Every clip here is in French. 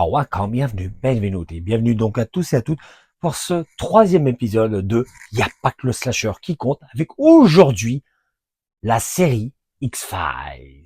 Ciao, welcome, bienvenue, benvenuti, bienvenue donc à tous et à toutes pour ce troisième épisode de Y a pas que le slasher qui compte, avec aujourd'hui la série X-Files.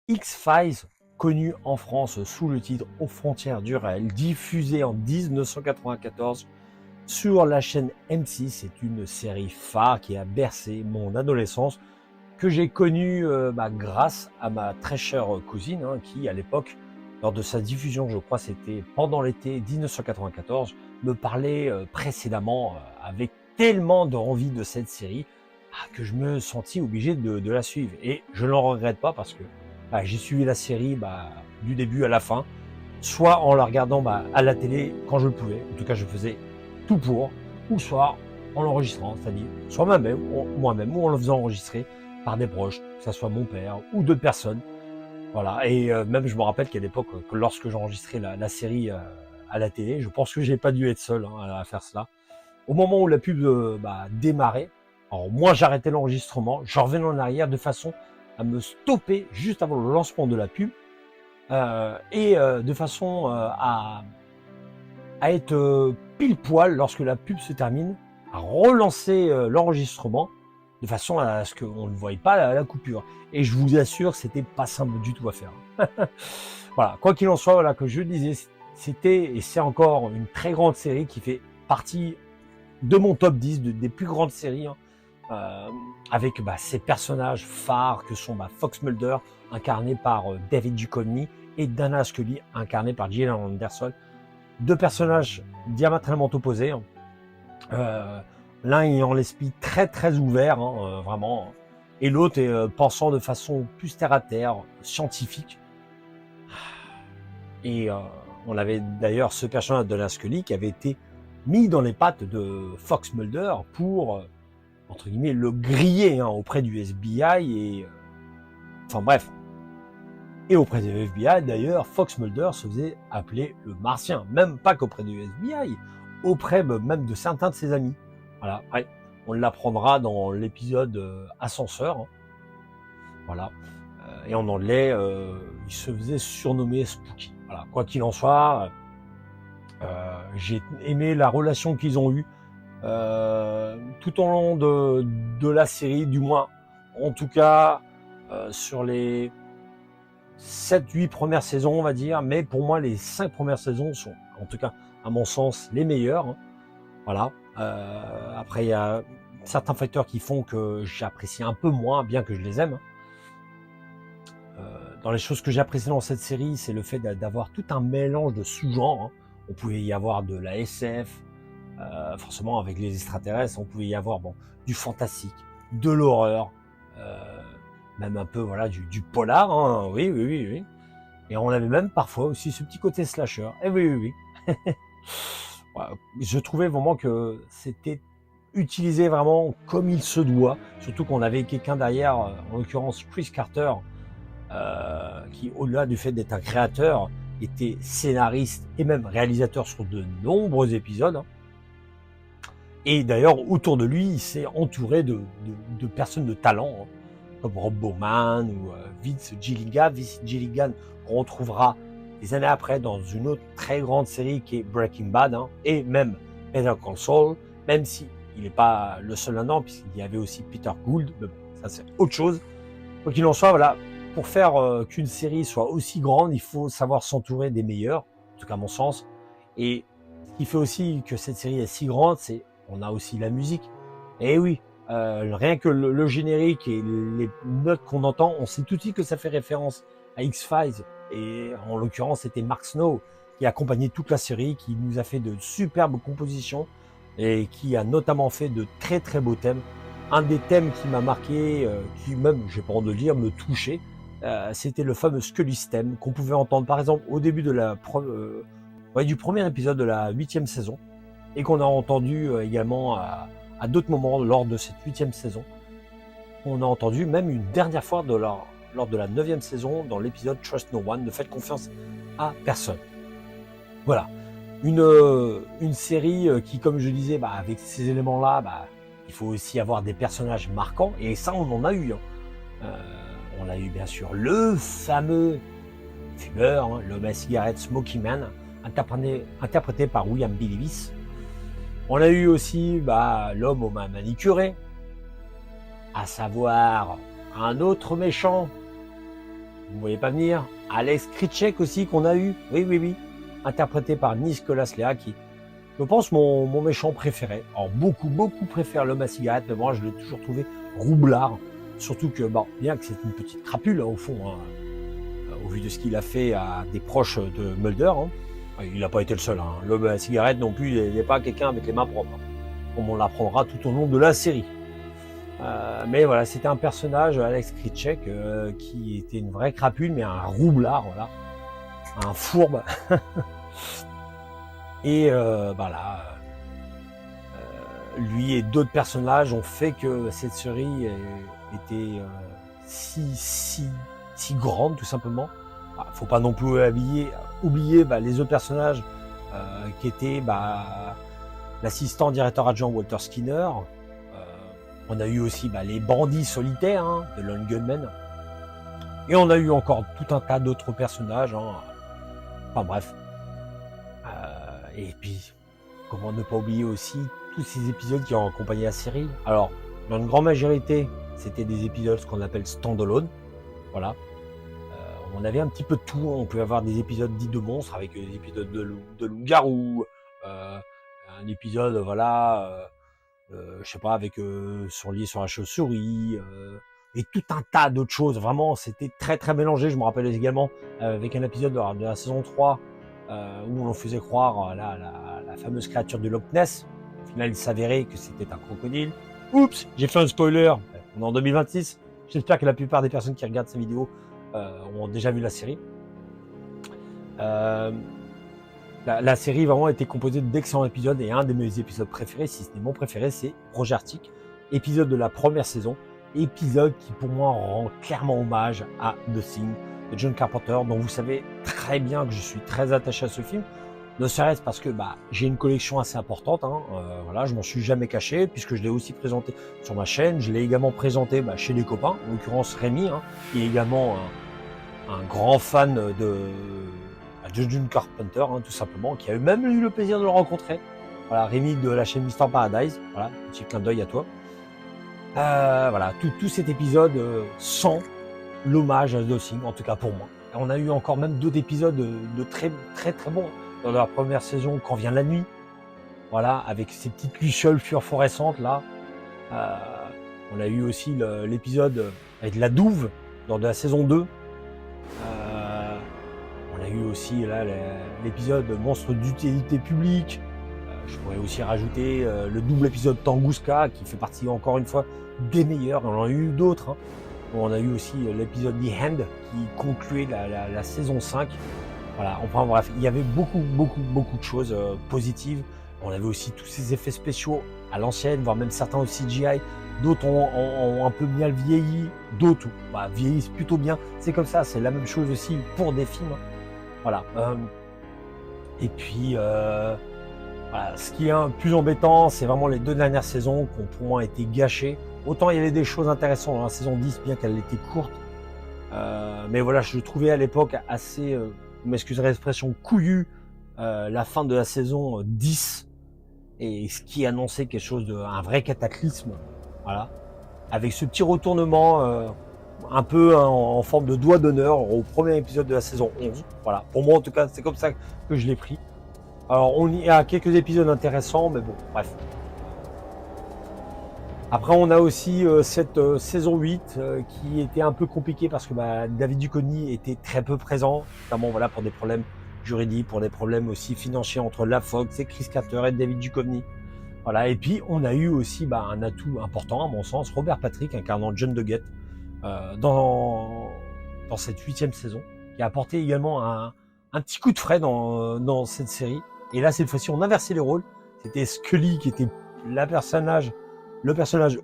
X-Files, connu en France sous le titre Aux frontières du réel, diffusé en 1994 sur la chaîne M6. C'est une série phare qui a bercé mon adolescence, que j'ai connue grâce à ma très chère cousine, qui à l'époque, lors de sa diffusion, je crois c'était pendant l'été 1994, me parlait précédemment avec tellement d'envie de cette série que je me sentis obligé de la suivre. Et je ne l'en regrette pas parce que j'ai suivi la série du début à la fin, soit en la regardant à la télé quand je le pouvais, en tout cas je faisais tout pour, ou soit en l'enregistrant, c'est-à-dire soit moi-même ou en le faisant enregistrer par des proches, que ce soit mon père ou d'autres personnes. Voilà. Et même je me rappelle qu'à l'époque, que lorsque j'enregistrais la série à la télé, je pense que j'ai pas dû être seul à faire cela. Au moment où la pub démarrait, alors moi j'arrêtais l'enregistrement, je revenais en arrière de façon à me stopper juste avant le lancement de la pub de façon à être pile poil lorsque la pub se termine, à relancer l'enregistrement de façon à ce qu'on ne voie pas la coupure. Et je vous assure, c'était pas simple du tout à faire. Voilà, quoi qu'il en soit, voilà, que je disais, c'était et c'est encore une très grande série qui fait partie de mon top 10 des plus grandes séries, avec ces personnages phares que sont Fox Mulder, incarné par David Duchovny, et Dana Scully, incarné par Gillian Anderson. Deux personnages diamétralement opposés. L'un ayant l'esprit très très ouvert, vraiment, et l'autre est pensant de façon plus terre à terre, scientifique. Et on avait d'ailleurs ce personnage de Dana Scully qui avait été mis dans les pattes de Fox Mulder pour entre guillemets le griller auprès du FBI et enfin bref. Et auprès du FBI, d'ailleurs, Fox Mulder se faisait appeler le Martien. Même pas qu'auprès du FBI, auprès même de certains de ses amis. Voilà, ouais. On l'apprendra dans l'épisode Ascenseur. Voilà. Et en anglais, il se faisait surnommer Spooky. Voilà. Quoi qu'il en soit, j'ai aimé la relation qu'ils ont eue tout au long de la série, du moins, en tout cas, sur les 7-8 premières saisons, on va dire, mais pour moi, les 5 premières saisons sont, en tout cas, à mon sens, les meilleures. Voilà. Après, il y a certains facteurs qui font que j'apprécie un peu moins, bien que je les aime. Dans les choses que j'apprécie dans cette série, c'est le fait d'avoir tout un mélange de sous-genres. On pouvait y avoir de la SF, forcément avec les extraterrestres, on pouvait y avoir du fantastique, de l'horreur, même un peu du polar, oui. Et on avait même parfois aussi ce petit côté slasher. Et oui. Voilà. Je trouvais vraiment que c'était utilisé vraiment comme il se doit, surtout qu'on avait quelqu'un derrière, en l'occurrence Chris Carter, qui au-delà du fait d'être un créateur, était scénariste et même réalisateur sur de nombreux épisodes. Et d'ailleurs, autour de lui, il s'est entouré de personnes de talent, comme Rob Bowman ou Vince Gilligan. Vince Gilligan, qu'on retrouvera des années après dans une autre très grande série qui est Breaking Bad, et même Better Call Saul, même si il n'est pas le seul là-dedans, puisqu'il y avait aussi Peter Gould, mais bon, ça c'est autre chose. Quoi qu'il en soit, voilà, pour faire qu'une série soit aussi grande, il faut savoir s'entourer des meilleurs, en tout cas à mon sens. Et ce qui fait aussi que cette série est si grande, c'est on a aussi la musique. Et oui, rien que le générique et les notes qu'on entend, on sait tout de suite que ça fait référence à X-Files. Et en l'occurrence, c'était Mark Snow qui a accompagné toute la série, qui nous a fait de superbes compositions et qui a notamment fait de très très beaux thèmes. Un des thèmes qui m'a marqué, qui même, j'ai pas honte de le dire, me touchait, c'était le fameux Scully's theme qu'on pouvait entendre par exemple au début de du premier épisode de la 8e saison et qu'on a entendu également à d'autres moments lors de cette 8e saison. On a entendu même une dernière fois lors de la 9e saison dans l'épisode Trust No One, ne faites confiance à personne. Voilà, une série qui, comme je disais, avec ces éléments-là, il faut aussi avoir des personnages marquants, et ça on en a eu. On a eu bien sûr le fameux fumeur, hein, l'homme à cigarette Smoky Man, interprété par William B. Davis. On a eu aussi l'homme aux mains manicurées, à savoir un autre méchant, vous ne voyez pas venir, Alex Krycek aussi qu'on a eu, oui, interprété par Nicolas Lea, qui, je pense, mon méchant préféré. Alors beaucoup préfèrent l'homme à cigarette, mais moi je l'ai toujours trouvé roublard, surtout que, bien que c'est une petite crapule, au fond, au vu de ce qu'il a fait à des proches de Mulder, hein. Il n'a pas été le seul, hein. L'homme à cigarette non plus, il n'est pas quelqu'un avec les mains propres, hein, comme on l'apprendra tout au long de la série. Mais voilà, c'était un personnage, Alex Krycek, qui était une vraie crapule, mais un roublard, voilà, un fourbe. Et lui et d'autres personnages ont fait que cette série était si grande, tout simplement. Faut pas non plus oublier les autres personnages qui étaient l'assistant directeur adjoint Walter Skinner. On a eu aussi les bandits solitaires, hein, de Lone Gunman. Et on a eu encore tout un tas d'autres personnages. Hein. Enfin bref. Et puis, comment ne pas oublier aussi tous ces épisodes qui ont accompagné la série. Alors, dans une grande majorité, c'était des épisodes, ce qu'on appelle standalone. Voilà. On avait un petit peu de tout. On pouvait avoir des épisodes dits de monstres avec des épisodes de loup-garou. Un épisode, je sais pas, avec lié sur la chauve-souris. Et tout un tas d'autres choses. Vraiment, c'était très très mélangé. Je me rappelle également avec un épisode de la saison 3 où on faisait croire la fameuse créature de Loch Ness. Au final, il s'avérait que c'était un crocodile. Oups, j'ai fait un spoiler. On est en 2026. J'espère que la plupart des personnes qui regardent ces vidéos ont déjà vu la série. La série vraiment était composée d'excellents épisodes et un de mes épisodes préférés, si ce n'est mon préféré, c'est Roger Arctic, épisode de la première saison, épisode qui pour moi rend clairement hommage à The Thing de John Carpenter, dont vous savez très bien que je suis très attaché à ce film, ne serait-ce parce que j'ai une collection assez importante, hein, je m'en suis jamais caché, puisque je l'ai aussi présenté sur ma chaîne, je l'ai également présenté chez les copains, en l'occurrence Rémi, hein, qui est également un grand fan de John Carpenter, hein, tout simplement, qui a même eu le plaisir de le rencontrer. Voilà, Rémi de la chaîne Mister Paradise, voilà, petit clin d'œil à toi. Tout cet épisode sent l'hommage à The Thing, en tout cas pour moi. Et on a eu encore même d'autres épisodes de très très très bons. Dans la première saison, Quand vient la nuit, voilà, avec ces petites lucioles fluorescentes là. On a eu aussi l'épisode avec la douve dans de la saison 2. On a eu aussi là l'épisode Monstre d'utilité publique. Je pourrais aussi rajouter le double épisode Tanguska qui fait partie encore une fois des meilleurs. On en a eu d'autres. Hein. On a eu aussi l'épisode The Hand qui concluait la saison 5. Voilà, enfin bref, il y avait beaucoup de choses positives. On avait aussi tous ces effets spéciaux à l'ancienne, voire même certains au CGI. D'autres ont un peu bien vieilli, d'autres vieillissent plutôt bien. C'est comme ça, c'est la même chose aussi pour des films. Voilà. Et puis, ce qui est un plus embêtant, c'est vraiment les 2 dernières saisons qui ont pour moi été gâchées. Autant il y avait des choses intéressantes dans la saison 10, bien qu'elle était courte. Mais voilà, je trouvais à l'époque assez, vous m'excuserez l'expression, couillu, la fin de la saison 10. Et ce qui annonçait quelque chose un vrai cataclysme. Voilà. Avec ce petit retournement un peu en forme de doigt d'honneur au premier épisode de la saison 11. Voilà. Pour moi, en tout cas, c'est comme ça que je l'ai pris. Alors, on y a quelques épisodes intéressants, mais bon, bref. Après, on a aussi cette saison 8 qui était un peu compliquée parce que David Duchovny était très peu présent, notamment pour des problèmes juridiques, pour des problèmes aussi financiers entre la Fox et Chris Carter et David Duchovny. Voilà, et puis on a eu aussi un atout important, à mon sens, Robert Patrick incarnant John Doggett dans cette 8e saison, qui a apporté également un petit coup de frais dans cette série. Et là, cette fois-ci, on inversait les rôles. C'était Scully qui était le personnage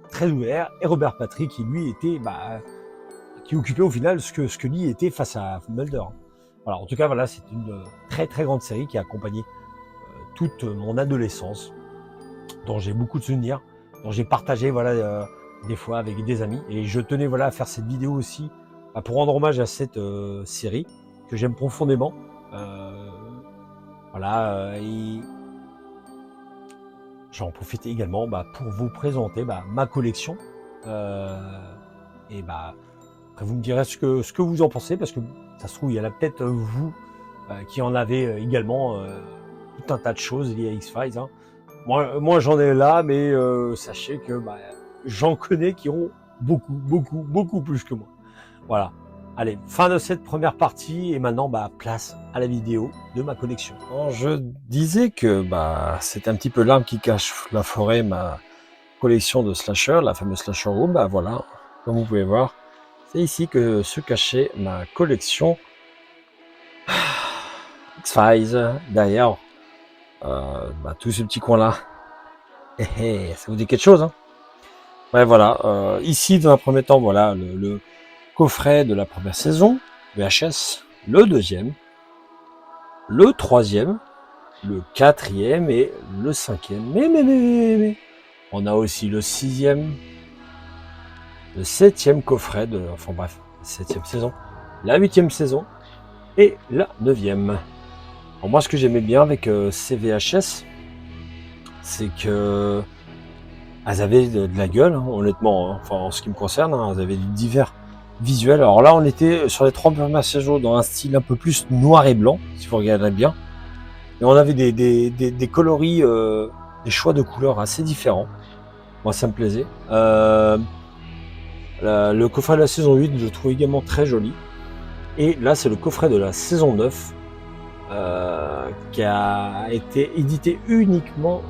très ouvert, et Robert Patrick qui lui était qui occupait au final ce que Scully était face à Mulder. Voilà, en tout cas, voilà, c'est une très très grande série qui a accompagné toute mon adolescence, dont j'ai beaucoup de souvenirs, dont j'ai partagé des fois avec des amis. Et je tenais à faire cette vidéo aussi pour rendre hommage à cette série que j'aime profondément. Et j'en profite également pour vous présenter ma collection. Après vous me direz ce que vous en pensez, parce que ça se trouve il y en a peut-être vous qui en avez également tout un tas de choses liées à X-Files. Hein. Moi j'en ai là, mais sachez que j'en connais qui ont beaucoup plus que moi. Voilà. Allez, fin de cette première partie, et maintenant place à la vidéo de ma collection. Alors, je disais que c'est un petit peu l'arbre qui cache la forêt, ma collection de slasher, la fameuse slasher room. Voilà, comme vous pouvez voir, c'est ici que se cachait ma collection X-Files. Derrière tout ce petit coin là. Ça vous dit quelque chose, hein? Ouais, voilà. Ici, dans un premier temps, voilà le coffret de la première saison, VHS, le deuxième, le troisième, le quatrième et le cinquième. Mais, on a aussi le sixième, le septième coffret la septième saison, la huitième saison et la neuvième. Alors moi, ce que j'aimais bien avec ces VHS, c'est que elles avaient de la gueule, hein, honnêtement. Hein. Enfin, en ce qui me concerne, elles avaient divers visuels. Alors là, on était sur les 3 premières saisons dans un style un peu plus noir et blanc, si vous regardez bien. Et on avait des coloris, des choix de couleurs assez différents. Moi, ça me plaisait. Le coffret de la saison 8, je le trouve également très joli. Et là, c'est le coffret de la saison 9, qui a été édité uniquement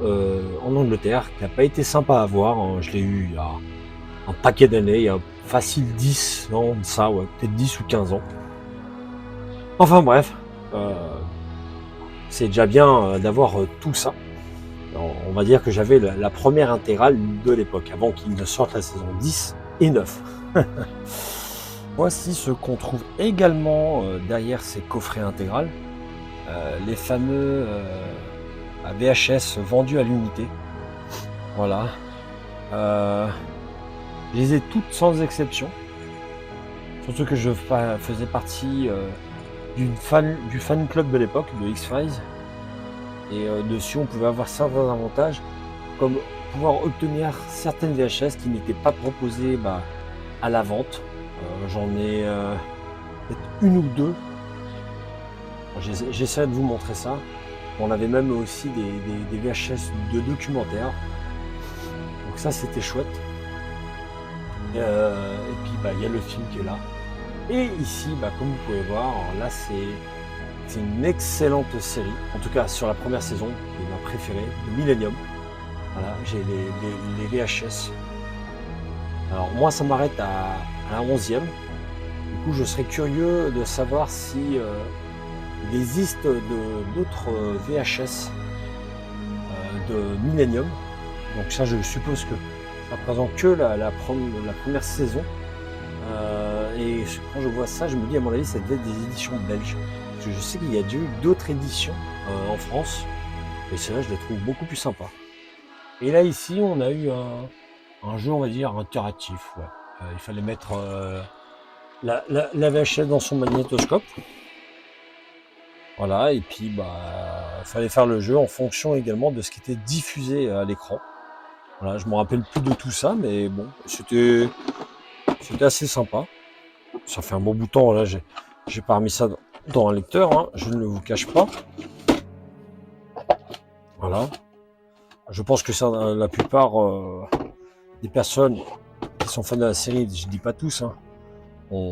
en Angleterre, qui n'a pas été sympa à voir. Hein. Je l'ai eu il y a un paquet d'années, il y a facile 10 ans de ça, ouais, peut-être 10 ou 15 ans. Enfin bref, c'est déjà bien d'avoir tout ça. Alors, on va dire que j'avais la première intégrale de l'époque, avant qu'il ne sorte la saison 10 et 9. Voici ce qu'on trouve également derrière ces coffrets intégrales. Les fameux VHS vendus à l'unité. Voilà. Je les ai toutes sans exception. Surtout que je faisais partie du fan club de l'époque, de X-Files. Et dessus, on pouvait avoir certains avantages, comme pouvoir obtenir certaines VHS qui n'étaient pas proposées à la vente. J'en ai peut-être une ou deux. J'essaierai de vous montrer ça. On avait même aussi des VHS de documentaires. Donc ça, c'était chouette. Et puis il y a le film qui est là. Et ici, comme vous pouvez voir, alors là c'est une excellente série. En tout cas sur la première saison, qui est ma préférée, de Millennium. Voilà, j'ai les VHS. Alors moi, ça m'arrête à la 11e. Du coup, je serais curieux de savoir si il existe d'autres VHS de Millennium. Donc ça, je suppose que ça représente que la première saison. Et quand je vois ça, je me dis, à mon avis, ça devait être des éditions belges. Parce que je sais qu'il y a déjà eu d'autres éditions en France. Et celle-là, je la trouve beaucoup plus sympa. Et là, ici, on a eu un jeu, on va dire, interactif. Ouais. Il fallait mettre la VHS dans son magnétoscope. Voilà, et puis il fallait faire le jeu en fonction également de ce qui était diffusé à l'écran. Voilà, je me rappelle plus de tout ça, mais bon, c'était assez sympa. Ça fait un bon bout de temps, là, j'ai pas remis ça dans un lecteur, hein, je ne vous cache pas. Voilà. Je pense que ça, la plupart des personnes qui sont fans de la série, je dis pas tous, hein, ont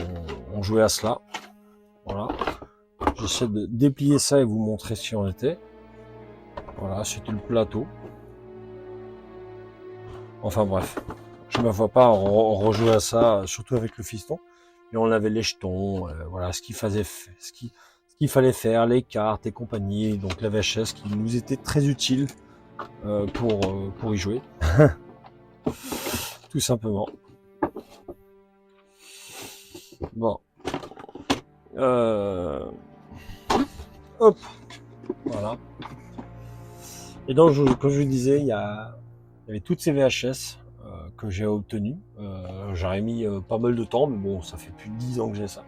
joué à cela. Voilà. J'essaie de déplier ça et vous montrer ce qu'il en était. Voilà, c'était le plateau. Enfin bref, je ne me vois pas rejouer à ça, surtout avec le fiston. Et on avait les jetons, voilà, ce qu'il fallait faire, les cartes et compagnie. Donc la VHS qui nous était très utile pour y jouer. Tout simplement. Bon. Hop. Voilà. Et donc, comme je vous disais, il y avait toutes ces VHS que j'ai obtenues. J'aurais mis pas mal de temps, mais bon, ça fait plus de 10 ans que j'ai ça.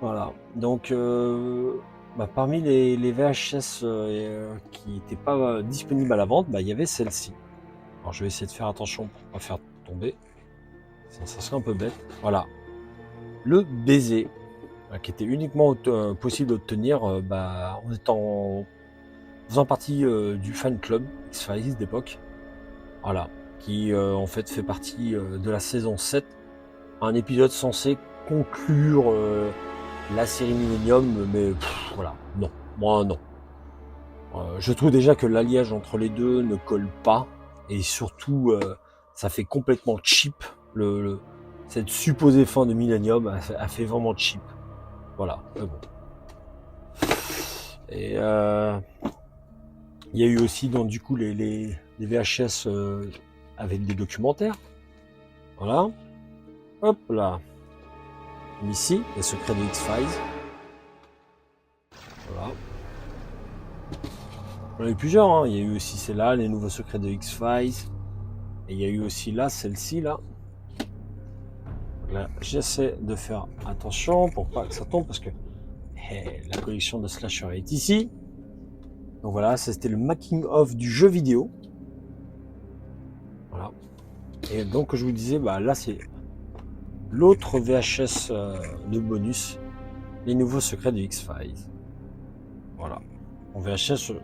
Voilà. Donc, parmi les VHS qui n'étaient pas disponibles à la vente, il y avait celle-ci. Alors, je vais essayer de faire attention pour ne pas faire tomber. Ça serait un peu bête. Voilà. Le baiser, qui était uniquement possible d'obtenir en faisant partie du fan club X-Files d'époque. Voilà. Qui en fait fait partie de la saison 7. Un épisode censé conclure la série Millennium, mais voilà, non. Moi, non. Je trouve déjà que l'alliage entre les deux ne colle pas. Et surtout, ça fait complètement cheap. Cette supposée fin de Millennium a fait vraiment cheap. Voilà, bon. Et il y a eu aussi donc du coup les VHS avec des documentaires. Voilà. Hop là. Ici, les secrets de X-Files. Voilà. Il y en a eu plusieurs, hein. Il y a eu aussi celle-là, les nouveaux secrets de X-Files. Et il y a eu aussi là, celle-ci là. Là, j'essaie de faire attention pour pas que ça tombe parce que la collection de Slasher est ici. Donc voilà, c'était le making of du jeu vidéo. Voilà. Et donc je vous disais, là c'est l'autre VHS de bonus, les nouveaux secrets de X-Files. Voilà. En VHS,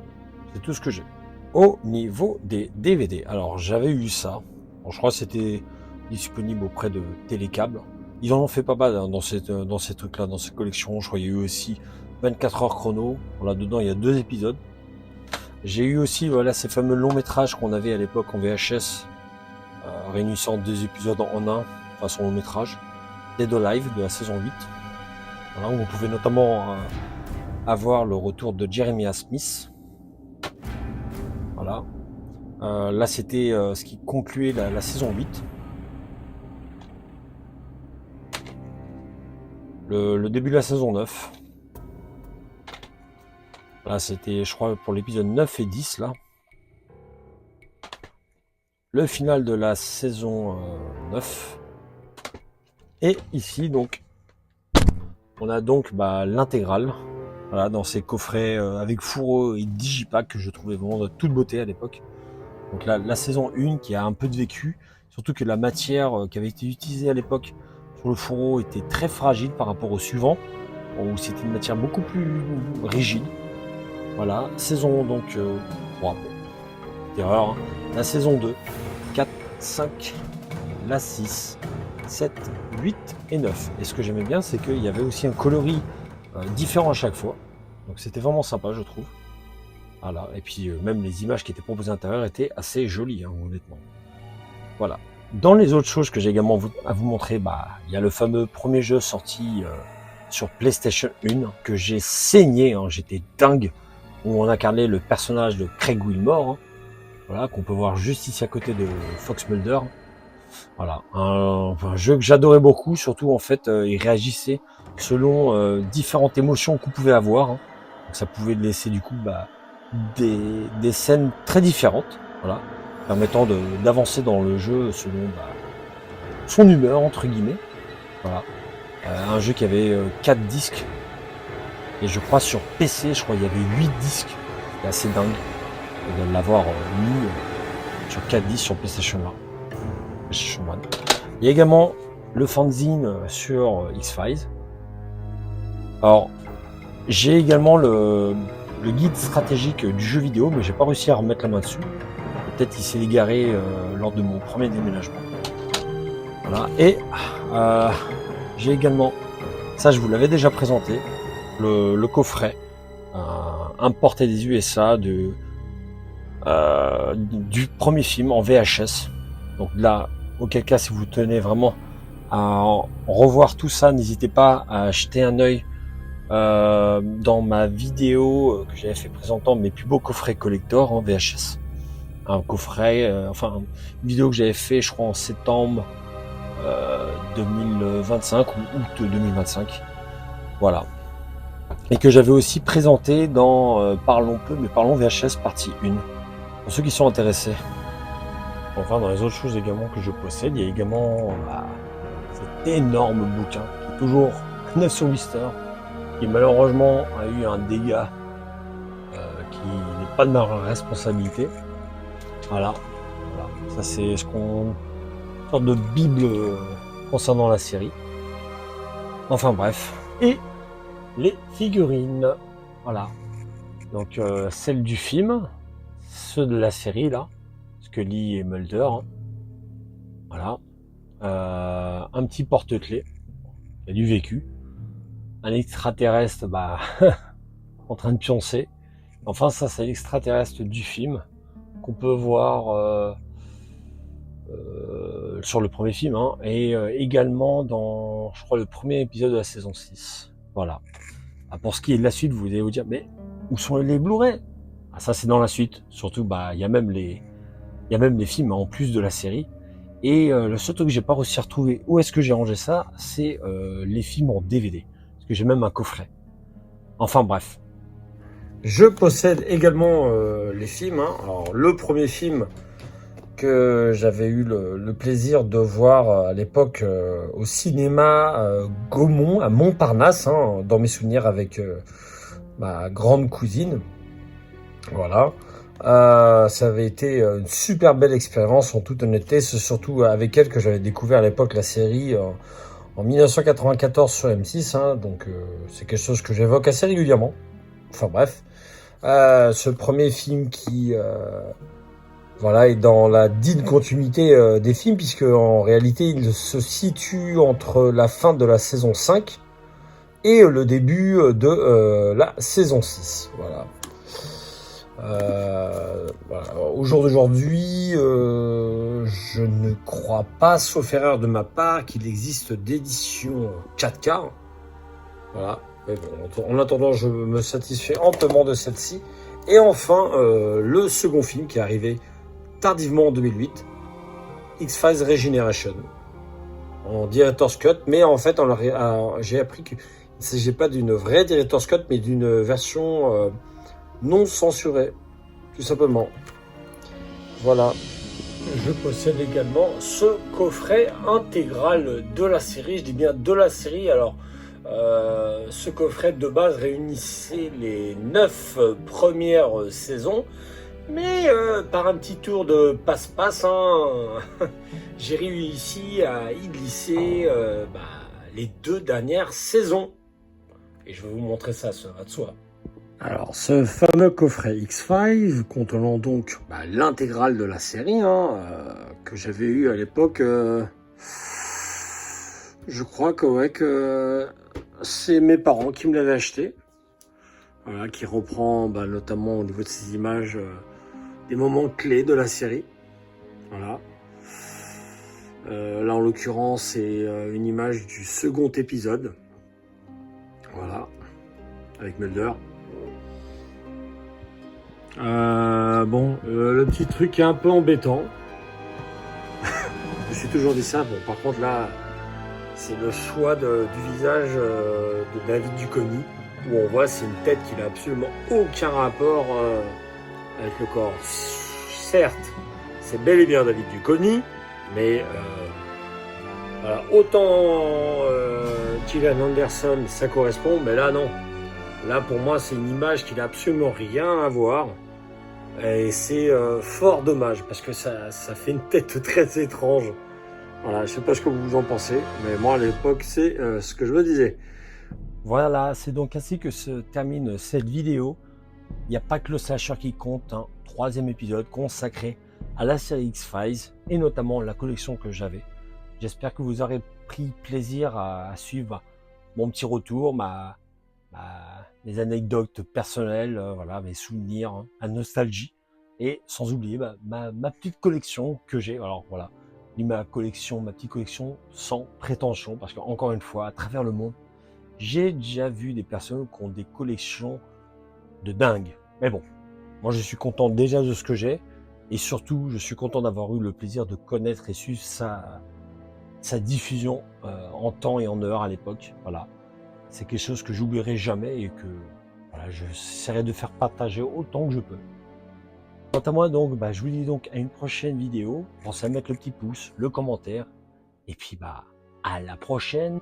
c'est tout ce que j'ai. Au niveau des DVD, alors j'avais eu ça. Bon, je crois que c'était disponible auprès de Télécable. Ils en ont fait pas mal dans ces trucs-là, dans cette collection. Je crois qu'il y a eu aussi 24 heures chrono. Voilà, dedans il y a 2 épisodes. J'ai eu aussi ces fameux longs métrages qu'on avait à l'époque en VHS, réunissant 2 épisodes en un, façon long métrage. Dead Alive de la saison 8. Voilà, où on pouvait notamment avoir le retour de Jeremiah Smith. Voilà. Là, c'était ce qui concluait la saison 8. Le début de la saison 9. Là, c'était, je crois, pour l'épisode 9 et 10, là. Le final de la saison 9. Et ici, donc, on a donc l'intégrale. Voilà, dans ces coffrets avec fourreau et digipack que je trouvais vraiment de toute beauté à l'époque. Donc la saison 1 qui a un peu de vécu, surtout que la matière qui avait été utilisée à l'époque sur le fourreau était très fragile par rapport au suivant, où c'était une matière beaucoup plus rigide. Voilà, saison donc 3, erreur, hein. La saison 2, 4, 5, la 6, 7, 8 et 9. Et ce que j'aimais bien, c'est qu'il y avait aussi un coloris différent à chaque fois. Donc c'était vraiment sympa, je trouve. Voilà, et puis même les images qui étaient proposées à l'intérieur étaient assez jolies, hein, honnêtement. Voilà. Dans les autres choses que j'ai également à vous montrer, il y a le fameux premier jeu sorti sur PlayStation 1 que j'ai saigné, hein, j'étais dingue, où on incarnait le personnage de Craig Wilmore, hein, voilà, qu'on peut voir juste ici à côté de Fox Mulder. Voilà, un jeu que j'adorais beaucoup, surtout en fait, il réagissait selon différentes émotions qu'on pouvait avoir, hein. Donc, ça pouvait laisser du coup des scènes très différentes, voilà, permettant d'avancer dans le jeu selon son humeur entre guillemets. Voilà, un jeu qui avait 4 disques et je crois sur PC, je crois qu'il y avait 8 disques. C'est assez dingue de l'avoir mis sur 4 disques sur PlayStation 1. Il y a également le fanzine sur X-Files. Alors, j'ai également le guide stratégique du jeu vidéo, mais j'ai pas réussi à remettre la main dessus. Peut-être il s'est égaré lors de mon premier déménagement. Voilà. Et j'ai également, ça je vous l'avais déjà présenté, le coffret importé des USA du premier film en VHS. Donc là, auquel cas, si vous tenez vraiment à en revoir tout ça, n'hésitez pas à jeter un œil dans ma vidéo que j'avais fait présentant mes plus beaux coffrets collector en VHS. Un coffret, une vidéo que j'avais fait, je crois, en septembre 2025 ou août 2025. Voilà. Et que j'avais aussi présenté dans Parlons peu, mais Parlons VHS partie 1. Pour ceux qui sont intéressés. Enfin, dans les autres choses également que je possède, il y a également cet énorme bouquin qui est toujours 9 sur Lister, qui malheureusement a eu un dégât qui n'est pas de ma responsabilité. Voilà. Ça c'est ce qu'on... une sorte de bible concernant la série. Enfin bref. Et les figurines. Voilà. Donc celles du film, ceux de la série là, Scully et Mulder. Hein. Voilà. Un petit porte-clés. Il y a du vécu. Un extraterrestre, en train de pioncer. Enfin, ça, c'est l'extraterrestre du film qu'on peut voir sur le premier film, hein, et également dans, je crois, le premier épisode de la saison 6. Voilà. Pour ce qui est de la suite, vous allez vous dire, mais où sont les Blu-ray? Ça, c'est dans la suite. Surtout, il y a même les films en plus de la série. Et le seul truc que j'ai pas réussi à retrouver, où est-ce que j'ai rangé ça, c'est les films en DVD. Parce que j'ai même un coffret. Enfin bref. Je possède également les films. Hein. Alors le premier film que j'avais eu le plaisir de voir à l'époque au cinéma Gaumont, à Montparnasse, hein, dans mes souvenirs avec ma grande cousine. Voilà. Ça avait été une super belle expérience en toute honnêteté. C'est surtout avec elle que j'avais découvert à l'époque la série en 1994 sur M6. Hein, donc c'est quelque chose que j'évoque assez régulièrement. Enfin bref. Ce premier film qui est dans la digne continuité des films, puisque en réalité il se situe entre la fin de la saison 5 et le début de la saison 6. Voilà. Au jour d'aujourd'hui, je ne crois pas, sauf erreur de ma part, qu'il existe d'édition 4K. Voilà. Mais bon, en attendant, je me satisfais amplement de celle-ci. Et enfin, le second film qui est arrivé tardivement en 2008, X-Files Regeneration, en Director's Cut. Mais en fait, j'ai appris qu'il ne s'agit pas d'une vraie Director's Cut, mais d'une version non censurée, tout simplement. Voilà. Je possède également ce coffret intégral de la série. Je dis bien de la série. Alors, ce coffret de base réunissait les 9 premières saisons, mais par un petit tour de passe-passe, j'ai réussi à y glisser les 2 dernières saisons. Et je vais vous montrer ça, ça va de soi. Alors, ce fameux coffret X-Files, contenant donc l'intégrale de la série, que j'avais eu à l'époque, je crois que c'est mes parents qui me l'avaient acheté. Voilà, qui reprend notamment au niveau de ces images des moments clés de la série. Voilà. Là, en l'occurrence, c'est une image du second épisode. Voilà. Avec Mulder. Le petit truc qui est un peu embêtant. Je me suis toujours dit ça. Bon, par contre, là, c'est le choix du visage de David Duchovny, où on voit c'est une tête qui n'a absolument aucun rapport avec le corps. Certes, c'est bel et bien David Duchovny, mais autant Gillian Anderson, ça correspond, mais là non. Là pour moi c'est une image qui n'a absolument rien à voir. Et c'est fort dommage parce que ça fait une tête très étrange. Voilà, je sais pas ce que vous en pensez, mais moi à l'époque c'est ce que je me disais. Voilà, c'est donc ainsi que se termine cette vidéo. Il n'y a pas que le slasher qui compte, hein. 3e épisode consacré à la série X-Files et notamment la collection que j'avais. J'espère que vous aurez pris plaisir à suivre mon petit retour, ma mes anecdotes personnelles, voilà, mes souvenirs, hein, ma nostalgie. Et sans oublier ma petite collection que j'ai. Alors voilà, ma petite collection sans prétention, parce qu'encore une fois, à travers le monde, j'ai déjà vu des personnes qui ont des collections de dingue. Mais bon, moi je suis content déjà de ce que j'ai, et surtout je suis content d'avoir eu le plaisir de connaître et suivre sa diffusion en temps et en heure à l'époque. Voilà, c'est quelque chose que j'oublierai jamais et que voilà, j'essaierai de faire partager autant que je peux. Quant à moi donc, je vous dis donc à une prochaine vidéo. Pensez à mettre le petit pouce, le commentaire, et puis à la prochaine.